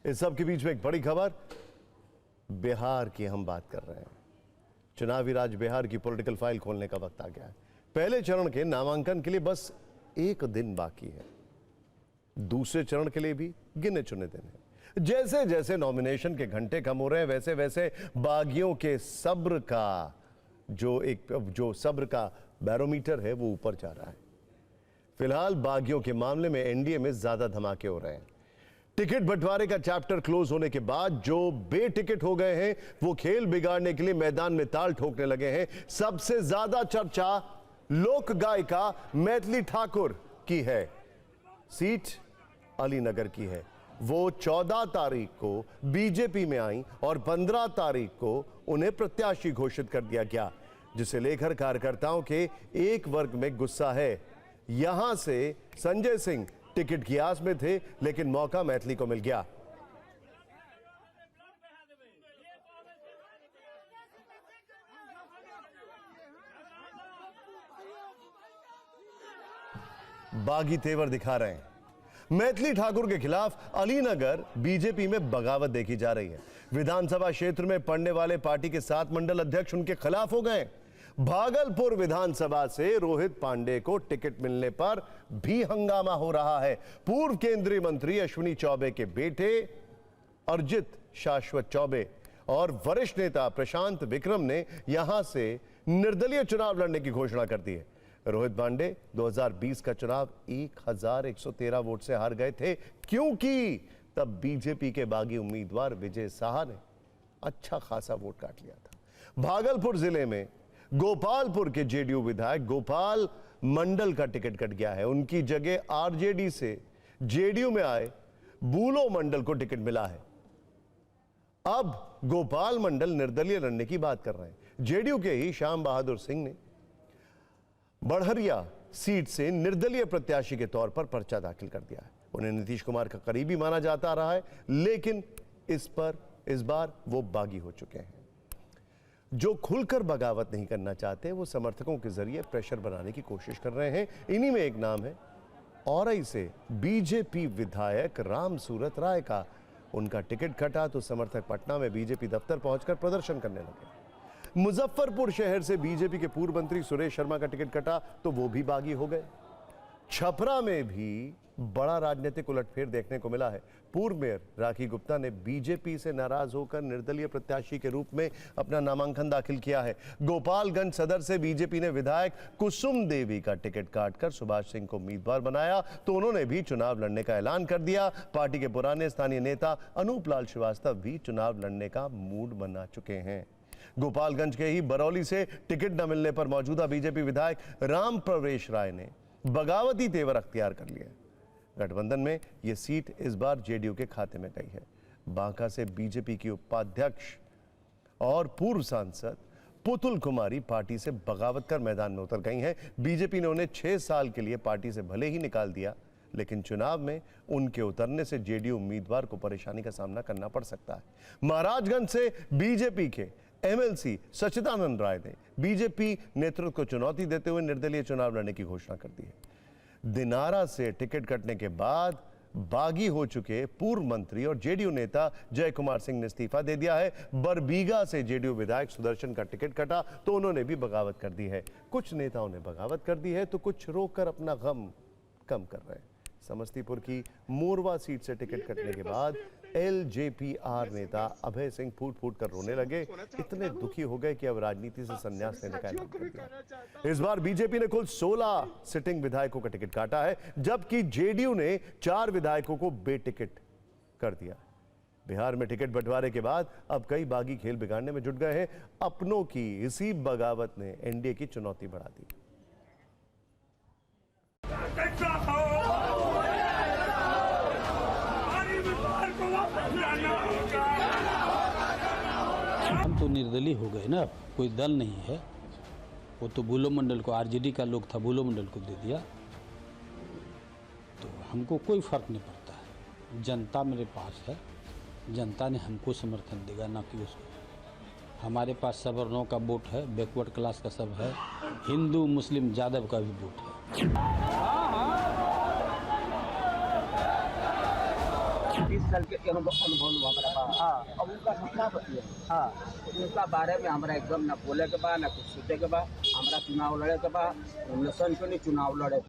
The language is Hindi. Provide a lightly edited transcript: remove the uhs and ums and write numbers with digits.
इस सब के बीच में एक बड़ी खबर, बिहार की हम बात कर रहे हैं। चुनावी राज बिहार की पॉलिटिकल फाइल खोलने का वक्त आ गया है। पहले चरण के नामांकन के लिए बस एक दिन बाकी है, दूसरे चरण के लिए भी गिने चुने दिन है। जैसे जैसे नॉमिनेशन के घंटे कम हो रहे हैं, वैसे वैसे बागियों के सब्र का जो सब्र का बैरोमीटर है वो ऊपर जा रहा है। फिलहाल बागियों के मामले में एनडीए में ज्यादा धमाके हो रहे हैं। टिकट बंटवारे का चैप्टर क्लोज होने के बाद जो बेटिकट हो गए हैं वो खेल बिगाड़ने के लिए मैदान में ताल ठोकने लगे हैं। सबसे ज्यादा चर्चा लोक गायिका मैथिली ठाकुर की है। सीट अलीनगर की है। वो 14 तारीख को बीजेपी में आई और 15 तारीख को उन्हें प्रत्याशी घोषित कर दिया गया, जिसे लेकर कार्यकर्ताओं के एक वर्ग में गुस्सा है। यहां से संजय सिंह टिकट की आस में थे, लेकिन मौका मैथिली को मिल गया। बागी तेवर दिखा रहे हैं। मैथिली ठाकुर के खिलाफ अलीनगर बीजेपी में बगावत देखी जा रही है। विधानसभा क्षेत्र में पड़ने वाले पार्टी के 7 मंडल अध्यक्ष उनके खिलाफ हो गए। भागलपुर विधानसभा से रोहित पांडे को टिकट मिलने पर भी हंगामा हो रहा है। पूर्व केंद्रीय मंत्री अश्विनी चौबे के बेटे अर्जित शाश्वत चौबे और वरिष्ठ नेता प्रशांत विक्रम ने यहां से निर्दलीय चुनाव लड़ने की घोषणा कर दी है। रोहित पांडे 2020 का चुनाव 1113 वोट से हार गए थे, क्योंकि तब बीजेपी के बागी उम्मीदवार विजय साहा ने अच्छा खासा वोट काट लिया था। भागलपुर जिले में गोपालपुर के जेडीयू विधायक गोपाल मंडल का टिकट कट गया है। उनकी जगह आरजेडी से जेडीयू में आए बूलो मंडल को टिकट मिला है। अब गोपाल मंडल निर्दलीय लड़ने की बात कर रहे हैं। जेडीयू के ही श्याम बहादुर सिंह ने बढ़हरिया सीट से निर्दलीय प्रत्याशी के तौर पर पर्चा दाखिल कर दिया है। उन्हें नीतीश कुमार का करीबी माना जाता रहा है, लेकिन इस बार वो बागी हो चुके हैं। जो खुलकर बगावत नहीं करना चाहते, वो समर्थकों के जरिए प्रेशर बनाने की कोशिश कर रहे हैं। इन्हीं में एक नाम है औरई से बीजेपी विधायक राम सूरत राय का। उनका टिकट कटा तो समर्थक पटना में बीजेपी दफ्तर पहुंचकर प्रदर्शन करने लगे। मुजफ्फरपुर शहर से बीजेपी के पूर्व मंत्री सुरेश शर्मा का टिकट कटा तो वो भी बागी हो गए। छपरा में भी बड़ा राजनीतिक उलटफेर देखने को मिला है। पूर्व मेयर राखी गुप्ता ने बीजेपी से नाराज होकर निर्दलीय प्रत्याशी के रूप में अपना नामांकन दाखिल किया है। गोपालगंज सदर से बीजेपी ने विधायक कुसुम देवी का टिकट काटकर सुभाष सिंह को उम्मीदवार बनाया तो उन्होंने भी चुनाव लड़ने का ऐलान कर दिया। पार्टी के पुराने स्थानीय नेता अनूप लाल श्रीवास्तव भी चुनाव लड़ने का मूड बना चुके हैं। गोपालगंज के ही बरौली से टिकट न मिलने पर मौजूदा बीजेपी विधायक राम प्रवेश राय ने बगावती तेवर अख्तियार कर लिया। गठबंधन में यह सीट इस बार जेडीयू के खाते में गई है। बांका से बीजेपी की उपाध्यक्ष और पूर्व सांसद पुतुल कुमारी पार्टी से बगावत कर मैदान में उतर गई हैं। बीजेपी ने उन्हें 6 साल के लिए पार्टी से भले ही निकाल दिया, लेकिन चुनाव में उनके उतरने से जेडीयू उम्मीदवार को परेशानी का सामना करना पड़ सकता है। महाराजगंज से बीजेपी के एमएलसी सच्चिदानंद राय ने बीजेपी नेतृत्व को चुनौती देते हुए निर्दलीय चुनाव लड़ने की घोषणा कर दी है। दिनारा से टिकट कटने के बाद बागी हो चुके पूर्व मंत्री और जेडीयू नेता जय कुमार सिंह ने इस्तीफा दे दिया है। बरबीघा से जेडीयू विधायक सुदर्शन का टिकट कटा तो उन्होंने भी बगावत कर दी है। कुछ नेताओं ने बगावत कर दी है तो कुछ रोककर अपना गम कम कर रहे हैं। समस्तीपुर की मोरवा सीट से टिकट कटने के बाद एलजेपीआर नेता अभय सिंह फूट फूट कर रोने लगे। इतने दुखी हो गए कि अब राजनीति से संन्यास लेने का ऐलान कर दिया। इस बार बीजेपी ने कुल 16 सिटिंग विधायकों का टिकट काटा है, जबकि जेडीयू ने 4 विधायकों को बेटिकट कर दिया। बिहार में टिकट बंटवारे के बाद अब कई बागी खेल बिगाड़ने में जुट गए हैं। अपनों की इसी बगावत ने एनडीए की चुनौती बढ़ा दी। हम तो निर्दलीय हो गए ना, कोई दल नहीं है। वो तो बूलो मंडल को, आरजेडी का लोग था, बूलो मंडल को दे दिया, तो हमको कोई फर्क नहीं पड़ता है। जनता मेरे पास है, जनता ने हमको समर्थन देगा, ना कि उसको। हमारे पास सवर्णों का वोट है, बैकवर्ड क्लास का सब है, हिंदू मुस्लिम यादव का भी वोट है। इस साल के अनुभव हमारा बा। हाँ। अब उनका सपना बतिया हाँ उनका बारे में हमरा एकदम ना बोले के बा ना कुछ सोचे के बा। हमरा चुनाव लड़े के बा, इलेक्शन के लिए चुनाव लड़े